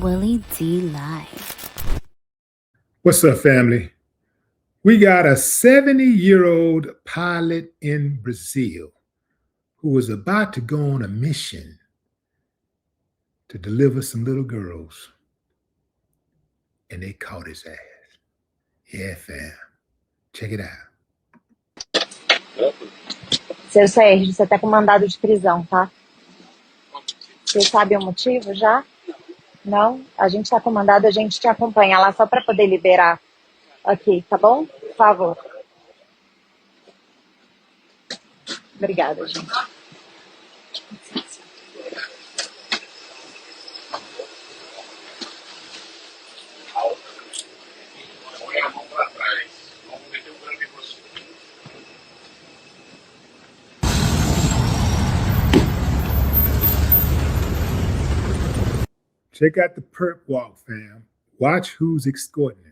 Willie D Live. What's up, family? We got a 70-year-old pilot in Brazil who was about to go on a mission to deliver some little girls, and they caught his ass. Yeah, fam. Check it out. Seu Sérgio, você tá com mandado de prisão, tá? Você sabe o motivo já? Não? A gente tá com mandado, a gente te acompanha lá só para poder liberar aqui, tá bom? Por favor. Obrigada, gente. Check out the perp walk, fam. Watch who's escorting him.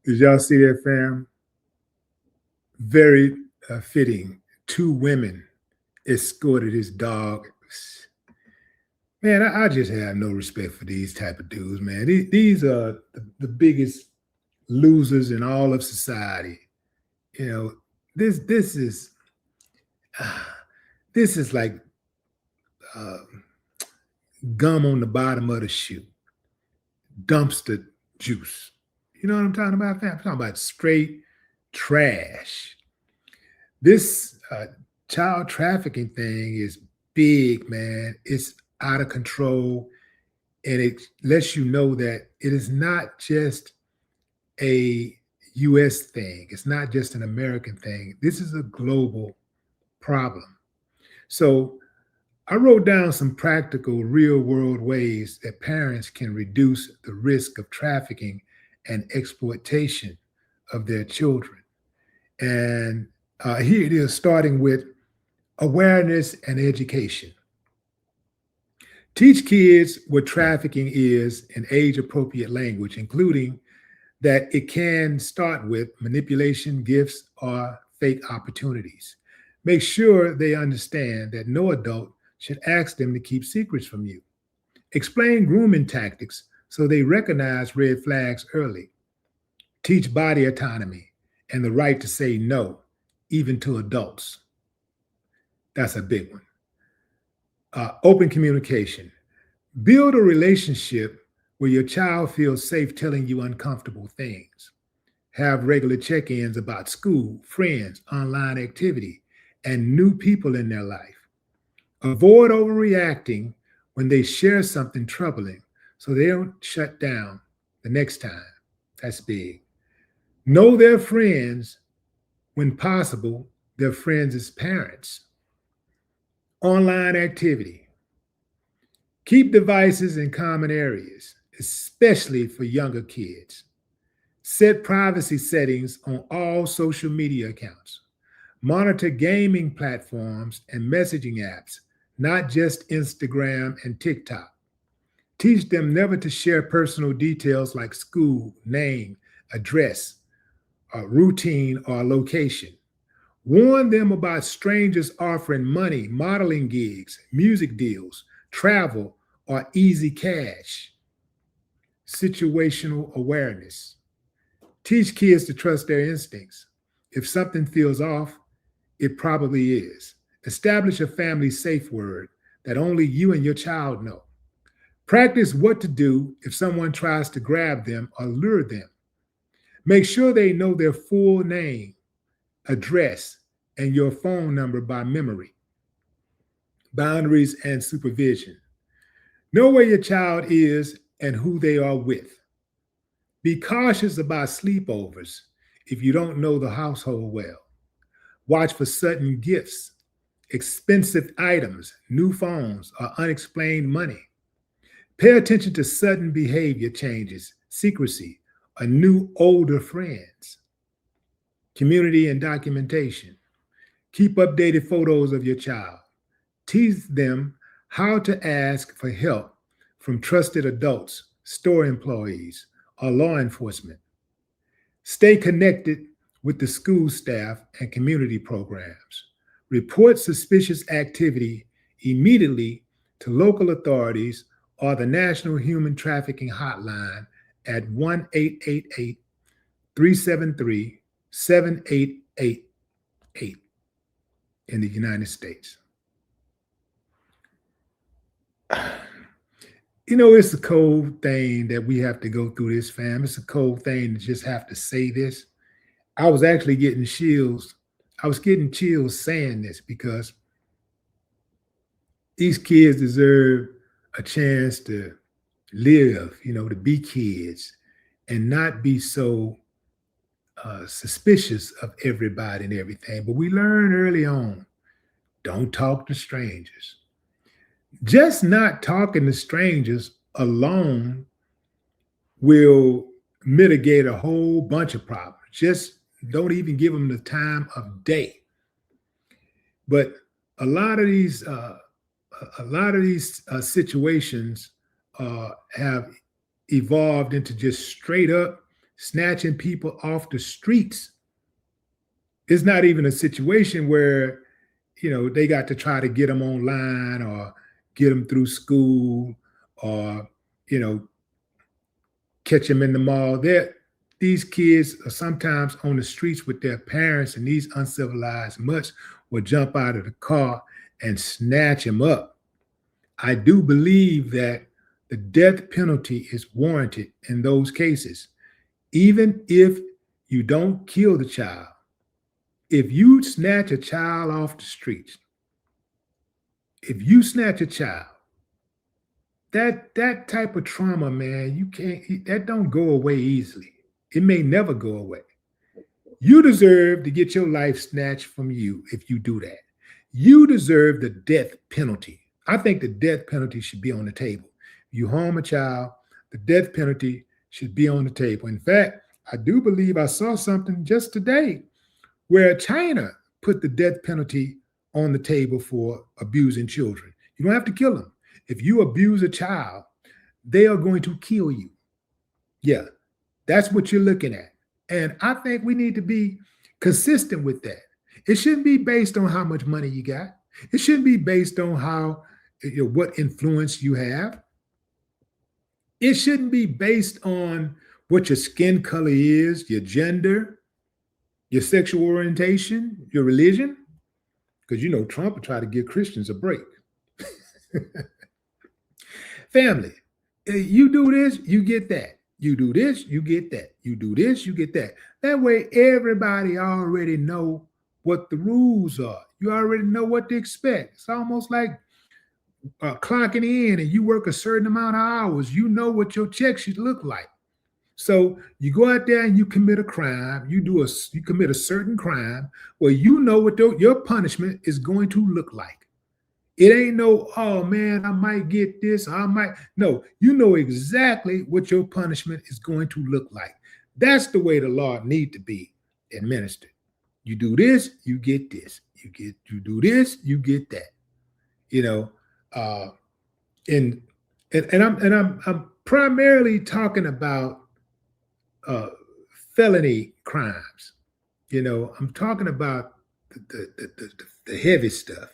Did y'all see that, fam? Very fitting. Two women escorted his dog. Man, I just have no respect for these type of dudes, man. These are the biggest losers in all of society. You know, this is like gum on the bottom of the shoe, dumpster juice. You know what I'm talking about, fam? I'm talking about straight trash. This child trafficking thing is big, man. It's out of control, and it lets you know that it is not just a U.S. thing. It's not just an American thing. This is a global problem. So I wrote down some practical, real-world ways that parents can reduce the risk of trafficking and exploitation of their children. And here it is, starting with awareness and education. Teach kids what trafficking is in age-appropriate language, including that it can start with manipulation, gifts, or fake opportunities. Make sure they understand that no adult should ask them to keep secrets from you. Explain grooming tactics so they recognize red flags early. Teach body autonomy and the right to say no, even to adults. That's a big one. Open communication. Build a relationship where your child feels safe telling you uncomfortable things. Have regular check-ins about school, friends, online activity, and new people in their life. Avoid overreacting when they share something troubling so they don't shut down the next time. That's big. Know their friends, when possible, their friends as parents. Online activity. Keep devices in common areas, especially for younger kids. Set privacy settings on all social media accounts. Monitor gaming platforms and messaging apps, not just Instagram and TikTok. Teach them never to share personal details like school, name, address, routine, or location. Warn them about strangers offering money, modeling gigs, music deals, travel, or easy cash. Situational awareness. Teach kids to trust their instincts. If something feels off, it probably is. Establish a family safe word that only you and your child know. Practice what to do if someone tries to grab them or lure them. Make sure they know their full name, address, and your phone number by memory. Boundaries and supervision. Know where your child is and who they are with. Be cautious about sleepovers if you don't know the household well. Watch for sudden gifts, expensive items, new phones, or unexplained money. Pay attention to sudden behavior changes, secrecy, or new older friends. Community and documentation. Keep updated photos of your child. Teach them how to ask for help from trusted adults, store employees, or law enforcement. Stay connected with the school staff and community programs. Report suspicious activity immediately to local authorities or the National Human Trafficking Hotline at 1-888-373-7888 in the United States. You know, it's a cold thing that we have to go through this, fam. It's a cold thing to just have to say this. I was actually getting chills. I was getting chills saying this because these kids deserve a chance to live, you know, to be kids and not be so suspicious of everybody and everything. But we learn early on, don't talk to strangers. Just not talking to strangers alone will mitigate a whole bunch of problems. Just don't even give them the time of day. But a lot of these situations have evolved into just straight up snatching people off the streets. It's not even a situation where, you know, they got to try to get them online or get them through school or, you know, catch them in the mall. These kids are sometimes on the streets with their parents, and these uncivilized mutts will jump out of the car and snatch them up. I do believe that the death penalty is warranted in those cases. Even if you don't kill the child, if you snatch a child off the streets, if you snatch a child, that type of trauma, man, that don't go away easily. It may never go away. You deserve to get your life snatched from you if you do that. You deserve the death penalty. I think the death penalty should be on the table. If you harm a child, the death penalty should be on the table. In fact, I do believe I saw something just today where China put the death penalty on the table for abusing children. You don't have to kill them. If you abuse a child, they are going to kill you. Yeah, that's what you're looking at. And I think we need to be consistent with that. It shouldn't be based on how much money you got. It shouldn't be based on how, you know, what influence you have. It shouldn't be based on what your skin color is, your gender, your sexual orientation, your religion. Because, you know, Trump will try to give Christians a break. Family, you do this, you get that. You do this, you get that. You do this, you get that. That way, everybody already know what the rules are. You already know what to expect. It's almost like clocking in and you work a certain amount of hours. You know what your check should look like. So you go out there and you commit a crime. You commit a certain crime where you know what your punishment is going to look like. It ain't no, oh man, I might get this, I might. No, you know exactly what your punishment is going to look like. That's the way the law need to be administered. You do this, you get this. You do this, you get that. You know, and I'm primarily talking about felony crimes. You know, I'm talking about the heavy stuff.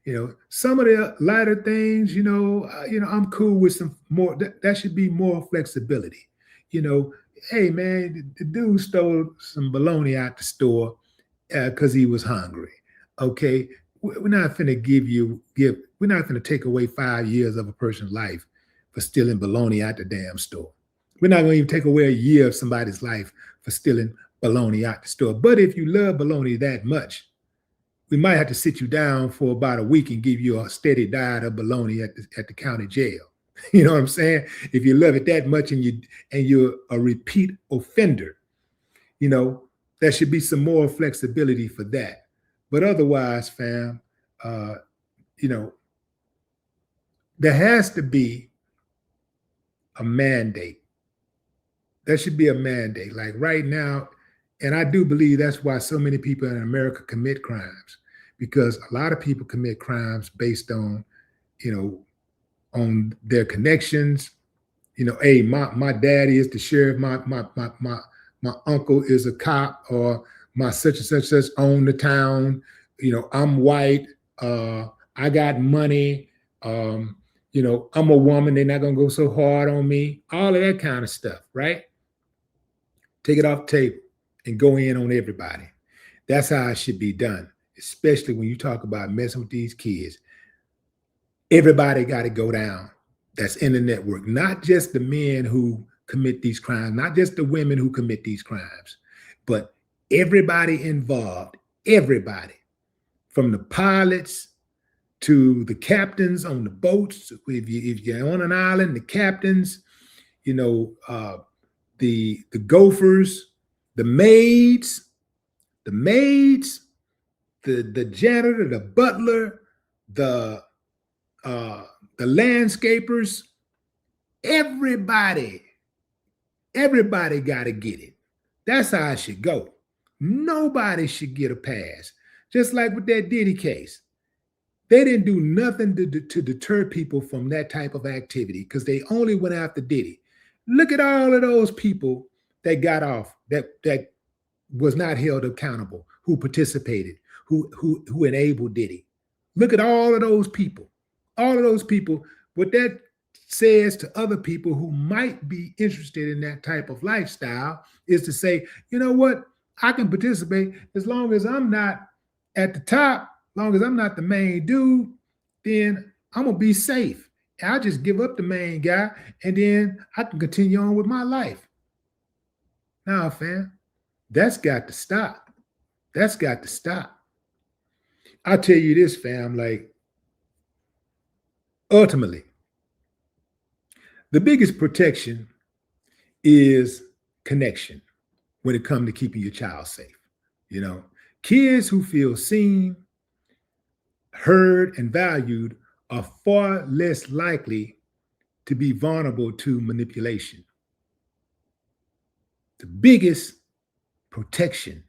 You know, some of the lighter things, I'm cool with some more. That should be more flexibility. You know, hey man, the dude stole some bologna out the store because he was hungry. Okay, we're not finna we're not finna take away 5 years of a person's life for stealing bologna out the damn store. We're not gonna even take away a year of somebody's life for stealing bologna out the store. But if you love bologna that much, we might have to sit you down for about a week and give you a steady diet of bologna at the county jail. You know what I'm saying? If you love it that much and you're a repeat offender, you know, there should be some more flexibility for that. But otherwise, fam, you know, there has to be a mandate. There should be a mandate. Like right now, and I do believe that's why so many people in America commit crimes, because a lot of people commit crimes based on, you know, on their connections. You know, hey, my daddy is the sheriff, my uncle is a cop, or my such and such own the town. You know, I'm white, I got money, you know, I'm a woman, they're not gonna go so hard on me. All of that kind of stuff, right? Take it off the table and go in on everybody. That's how it should be done, especially when you talk about messing with these kids. Everybody got to go down that's in the network, not just the men who commit these crimes, not just the women who commit these crimes, but everybody involved, everybody, from the pilots to the captains on the boats. If you're on an island, the captains, you know, the gophers, the maids, the janitor, the butler, the landscapers, everybody got to get it. That's how it should go. Nobody should get a pass. Just like with that Diddy case. They didn't do nothing to deter people from that type of activity because they only went after Diddy. Look at all of those people that got off, that was not held accountable, who participated, who enabled Diddy. Look at all of those people. All of those people, what that says to other people who might be interested in that type of lifestyle is to say, you know what, I can participate as long as I'm not at the top, as long as I'm not the main dude, then I'm going to be safe. And I'll just give up the main guy and then I can continue on with my life. Now, fam, that's got to stop. That's got to stop. I'll tell you this, fam, like, ultimately, the biggest protection is connection when it comes to keeping your child safe. You know, kids who feel seen, heard, and valued are far less likely to be vulnerable to manipulation. The biggest protection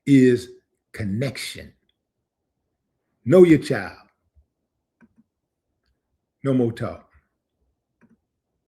is connection. Know your child. No more talk.